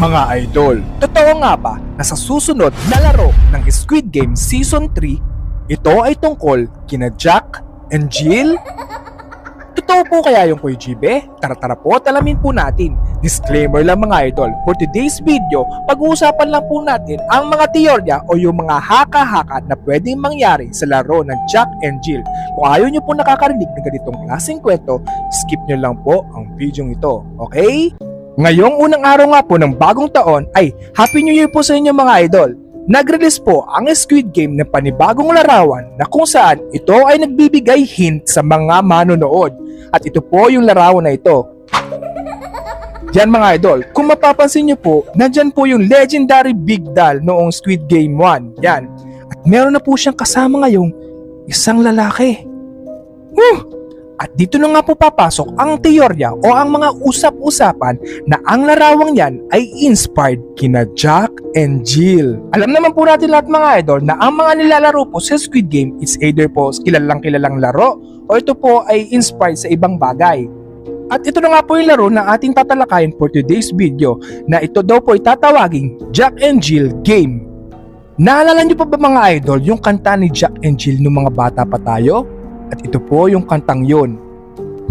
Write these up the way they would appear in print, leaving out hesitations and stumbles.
Mga idol, totoo nga ba na sa susunod na laro ng Squid Game Season 3, ito ay tungkol kina Jack and Jill? Totoo po kaya yung Kuya Jibe? Tara po at alamin po natin. Disclaimer lang mga idol, for today's video, pag-uusapan lang po natin ang mga teorya o yung mga haka-haka na pwedeng mangyari sa laro ng Jack and Jill. Kung ayaw nyo po nakakarinig ng ganitong klaseng kwento, skip nyo lang po ang video ito, okay? Ngayong unang araw nga po ng bagong taon ay Happy New Year po sa inyo mga idol. Nag-release po ang Squid Game ng panibagong larawan na kung saan ito ay nagbibigay hint sa mga manonood. At ito po yung larawan na ito. Yan mga idol, kung mapapansin nyo po, nandyan po yung legendary Big Doll noong Squid Game 1. Yan. At meron na po siyang kasama ngayong isang lalaki. At dito na nga po papasok ang teorya o ang mga usap-usapan na ang larawang yan ay inspired kina Jack and Jill. Alam naman po natin lahat mga idol na ang mga nilalaro po sa Squid Game is either po kilalang laro o ito po ay inspired sa ibang bagay. At ito na nga po yung laro na ating tatalakayin for today's video na ito daw po ay tatawaging Jack and Jill Game. Naalala niyo pa ba mga idol yung kanta ni Jack and Jill nung mga bata pa tayo? At ito po yung kantang yun.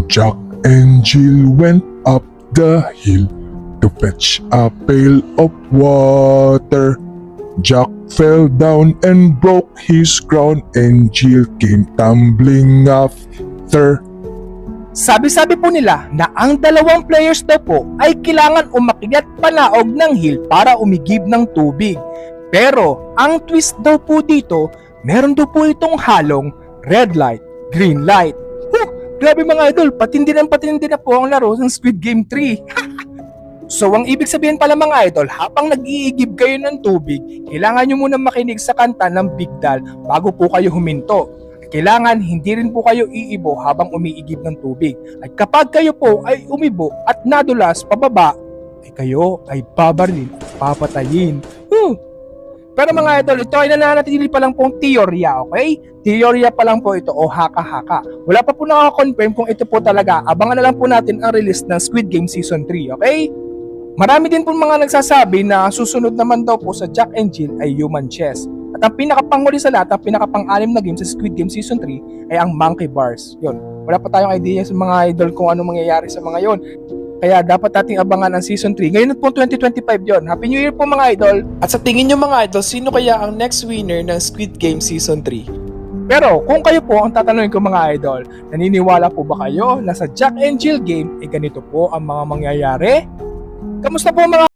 Jack and Jill went up the hill to fetch a pail of water. Jack fell down and broke his crown and Jill came tumbling after. Sabi-sabi po nila na ang dalawang players daw po ay kailangan umakyat panaog ng hill para umigib ng tubig. Pero ang twist daw po dito, meron daw po itong halong red light, green light. Grabe mga idol, patindi na po ang laro ng Squid Game 3. So ang ibig sabihin pala mga idol, habang nag-iigib kayo ng tubig, kailangan nyo muna makinig sa kanta ng Big Doll bago po kayo huminto. Kailangan hindi rin po kayo iibo habang umiigib ng tubig. At kapag kayo po ay umibo at nadulas pababa, ay kayo ay babarilin at papatayin. Pero mga idol, ito ay nananatili pa lang pong teorya, okay? Teorya pa lang po ito o haka-haka. Wala pa po nakakonfirm kung ito po talaga. Abangan na lang po natin ang release ng Squid Game Season 3, okay? Marami din po mga nagsasabi na susunod naman daw po sa Jack and Jill ay Human Chess. At ang pinakapanguli sa lahat, ang pinakapang-anim na game sa Squid Game Season 3 ay ang Monkey Bars. Yun, wala pa tayong idea sa mga idol kung ano mangyayari sa mga yon. Kaya dapat nating abangan ang Season 3. Ngayon po 2025 yon. Happy New Year po mga idol. At sa tingin nyo mga idol, sino kaya ang next winner ng Squid Game Season 3? Pero kung kayo po ang tatanungin ko mga idol, naniniwala po ba kayo na sa Jack and Jill game ay ganito po ang mga mangyayari? Kamusta po mga